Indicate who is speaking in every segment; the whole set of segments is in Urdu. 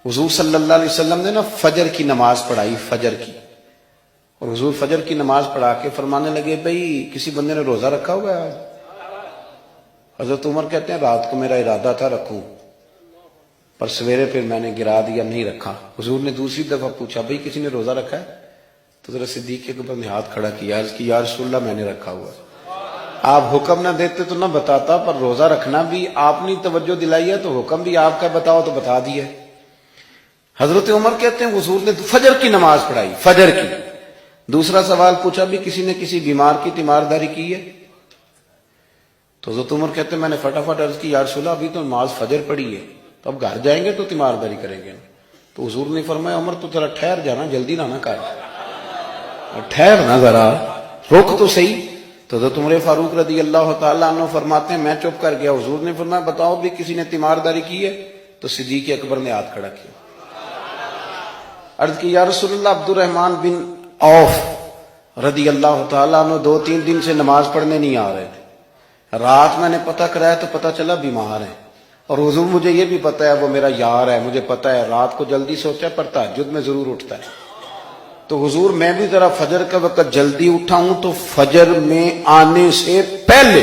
Speaker 1: حضور صلی اللہ علیہ وسلم نے نا فجر کی نماز پڑھائی، فجر کی، اور حضور فجر کی نماز پڑھا کے فرمانے لگے بھئی کسی بندے نے روزہ رکھا ہوا ہے آج؟ حضرت عمر کہتے ہیں رات کو میرا ارادہ تھا رکھوں، پر سویرے پھر میں نے گرا دیا، نہیں رکھا۔ حضور نے دوسری دفعہ پوچھا بھئی کسی نے روزہ رکھا ہے؟ تو حضرت صدیق اکبر نے ہاتھ کھڑا کیا، عرض کی یا رسول اللہ میں نے رکھا ہوا ہے۔ آپ حکم نہ دیتے تو نہ بتاتا، پر روزہ رکھنا بھی آپ نے توجہ دلائی ہے تو حکم بھی آپ کا بتاؤ تو بتا دیا۔ حضرت عمر کہتے ہیں حضور نے فجر کی نماز پڑھائی، فجر کی۔ دوسرا سوال پوچھا بھی کسی نے کسی بیمار کی تیمارداری کی ہے؟ تو حضرت عمر کہتے ہیں میں نے فٹافٹ عرض کی یا رسول اللہ ابھی تو نماز فجر پڑھی ہے، تو اب گھر جائیں گے تو تیمارداری کریں گے۔ تو حضور نے فرمایا عمر تو ذرا ٹھہر جانا، جلدی نہ کر، ٹھہر نہ ذرا، رک تو صحیح۔ تو حضرت عمر فاروق رضی اللہ تعالیٰ عنہ فرماتے ہیں میں چپ کر گیا، حضور نے فرمایا بتاؤ بھی کسی نے تیمارداری کی ہے؟ تو صدیق اکبر نے ہاتھ کھڑا کیا، عرض کی یا رسول اللہ عبد الرحمن بن عوف رضی اللہ تعالیٰ عنہ 2-3 دن سے نماز پڑھنے نہیں آ رہے تھے، رات میں نے پتہ کرایا تو پتہ چلا بیمار ہیں، اور حضور مجھے یہ بھی پتہ ہے وہ میرا یار ہے، مجھے پتہ ہے رات کو جلدی سوتا ہے پر تہجد میں ضرور اٹھتا ہے، تو حضور میں بھی ذرا فجر کا وقت جلدی اٹھا ہوں تو فجر میں آنے سے پہلے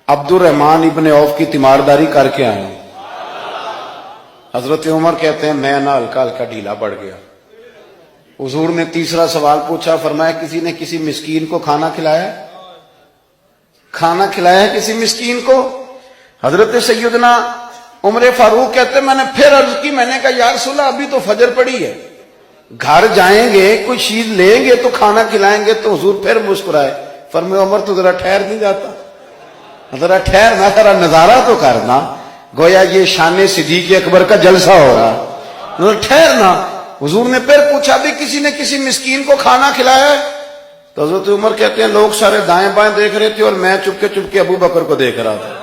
Speaker 1: عبد الرحمن ابن عوف کی تیمارداری کر کے آیا ہوں۔ حضرت عمر کہتے ہیں میں نہ ہلکا ہلکا ڈھیلا پڑ گیا۔ حضور نے تیسرا سوال پوچھا، فرمایا کسی نے کسی مسکین کو کھانا کھلایا؟ کھانا کھلایا ہے کسی مسکین کو؟ حضرت سیدنا عمر فاروق کہتے ہیں میں نے پھر عرض کی، میں نے کہا یا رسول اللہ ابھی تو فجر پڑی ہے، گھر جائیں گے کوئی چیز لیں گے تو کھانا کھلائیں گے۔ تو حضور پھر مسکرائے، فرمایا عمر تو ذرا ٹھہر نہیں جاتا، ذرا ٹھہر نہ، ذرا نظارہ تو کرنا، گویا یہ شان صدیق اکبر کا جلسہ ہو رہا، ذرا ٹھہرنا۔ حضور نے پھر پوچھا بھی کسی نے کسی مسکین کو کھانا کھلایا ہے؟ تو حضرت عمر کہتے ہیں لوگ سارے دائیں بائیں دیکھ رہے تھے اور میں چپ کے ابو بکر کو دیکھ رہا تھا،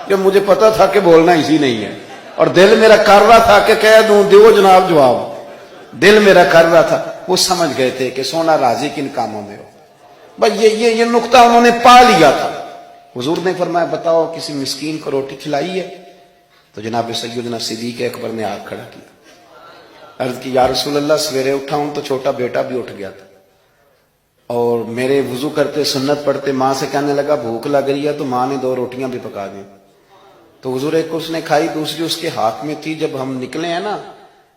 Speaker 1: کہ مجھے پتا تھا کہ بولنا اسی نہیں ہے، اور دل میرا کر رہا تھا کہ کہہ دوں دیو جناب جواب، دل میرا کر رہا تھا۔ وہ سمجھ گئے تھے کہ سونا راضی کن کاموں میں ہو، بس یہ نقطہ انہوں نے پا لیا تھا۔ حضور نے فرمایا بتاؤ کسی مسکین کو روٹی کھلائی ہے؟ تو جناب سیدنا صدیق اکبر نے ہاتھ کھڑا کیا، عرض کی یا رسول اللہ سویرے اٹھا ہوں تو چھوٹا بیٹا بھی اٹھ گیا تھا، اور میرے وضو کرتے سنت پڑھتے ماں سے کہنے لگا بھوک لگ رہی ہے، تو ماں نے 2 روٹیاں بھی پکا دی، تو حضور ایک اس نے کھائی دوسری اس کے ہاتھ میں تھی۔ جب ہم نکلے ہیں نا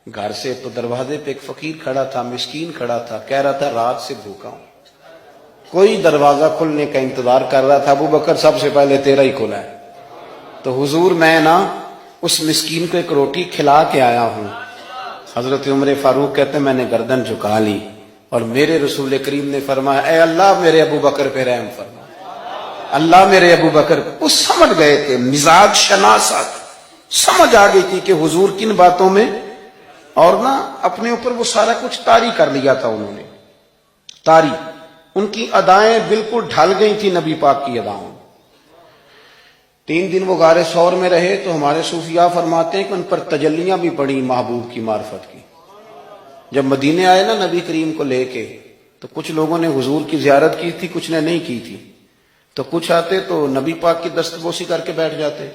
Speaker 1: گھر سے تو دروازے پہ ایک فقیر کھڑا تھا، مسکین کھڑا تھا، کہہ رہا تھا رات سے بھوکا ہوں، کوئی دروازہ کھلنے کا انتظار کر رہا تھا، ابو بکر سب سے پہلے تیرا ہی کھلا ہے۔ تو حضور میں نا اس مسکین کو ایک روٹی کھلا کے آیا ہوں۔ حضرت عمر فاروق کہتے ہیں میں نے گردن جھکا لی، اور میرے رسول کریم نے فرمایا اے اللہ میرے ابو بکر پہ رحم فرما، اللہ میرے ابو بکر۔ وہ سمجھ گئے تھے، مزاج شناست سمجھ آ گئی تھی کہ حضور کن باتوں میں، اور نا اپنے اوپر وہ سارا کچھ طاری کر لیا تھا انہوں نے، طاری، ان کی ادائیں بالکل ڈھل گئی تھی نبی پاک کی اداؤں۔ 3 دن وہ غار ثور میں رہے تو ہمارے صوفیاء فرماتے ہیں کہ ان پر تجلیاں بھی پڑی محبوب کی معرفت کی۔ جب مدینے آئے نا نبی کریم کو لے کے، تو کچھ لوگوں نے حضور کی زیارت کی تھی، کچھ نے نہیں کی تھی، تو کچھ آتے تو نبی پاک کی دستبوسی کر کے بیٹھ جاتے،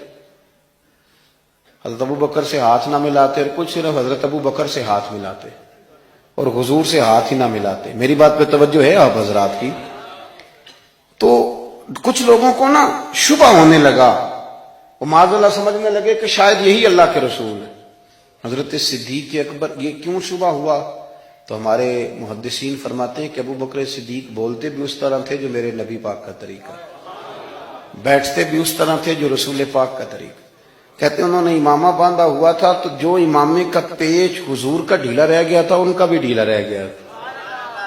Speaker 1: حضرت ابو بکر سے ہاتھ نہ ملاتے، اور کچھ صرف حضرت ابو بکر سے ہاتھ ملاتے اور حضور سے ہاتھ ہی نہ ملاتے۔ میری بات پہ توجہ ہے آپ حضرات کی؟ تو کچھ لوگوں کو نا شبہ ہونے لگا، وہ معاذ اللہ سمجھنے لگے کہ شاید یہی اللہ کے رسول ہے۔ حضرت صدیق اکبر یہ کیوں شبہ ہوا؟ تو ہمارے محدثین فرماتے ہیں کہ ابو بکر صدیق بولتے بھی اس طرح تھے جو میرے نبی پاک کا طریقہ، بیٹھتے بھی اس طرح تھے جو رسول پاک کا طریقہ۔ کہتے ہیں انہوں نے امامہ باندھا ہوا تھا تو جو امامے کا پیچ حضور کا ڈھیلا رہ گیا تھا ان کا بھی ڈھیلا رہ گیا تھا،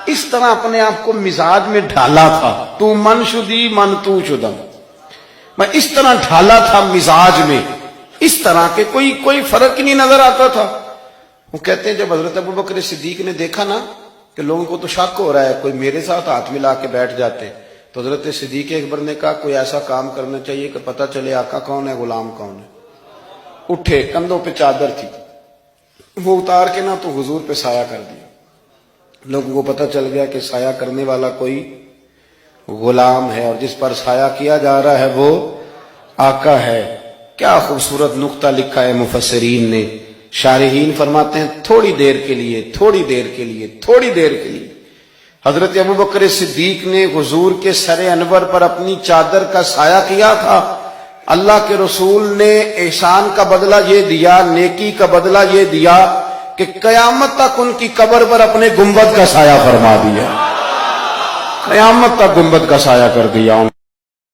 Speaker 1: اس طرح اپنے آپ کو مزاج میں ڈھالا تھا، تو من شدی من تو شدم، میں اس طرح ڈھالا تھا مزاج میں، اس طرح کے کوئی فرق ہی نہیں نظر آتا تھا۔ وہ کہتے ہیں جب حضرت ابو بکر صدیق نے دیکھا نا کہ لوگوں کو تو شک ہو رہا ہے، کوئی میرے ساتھ ہاتھ ملا کے بیٹھ جاتے، تو حضرت صدیق اکبر نے کہا کوئی ایسا کام کرنا چاہیے کہ پتہ چلے آقا کون ہے غلام کون ہے۔ اٹھے، کندھوں پہ چادر تھی، وہ اتار کے نا تو حضور پہ سایہ کر دیا، لوگوں کو پتہ چل گیا کہ سایہ کرنے والا کوئی غلام ہے، اور جس پر سایہ کیا جا رہا ہے وہ آقا ہے۔ کیا خوبصورت نقطہ لکھا ہے مفسرین نے شارحین فرماتے ہیں تھوڑی دیر کے لیے، تھوڑی دیر کے لیے، تھوڑی دیر کے لیے حضرت ابوبکر صدیق نے حضور کے سر انور پر اپنی چادر کا سایہ کیا تھا۔ اللہ کے رسول نے احسان کا بدلہ یہ دیا، نیکی کا بدلہ یہ دیا کہ قیامت تک ان کی قبر پر اپنے گنبد کا سایہ فرما دیا، قیامت تک گنبد کا سایہ کر دیا۔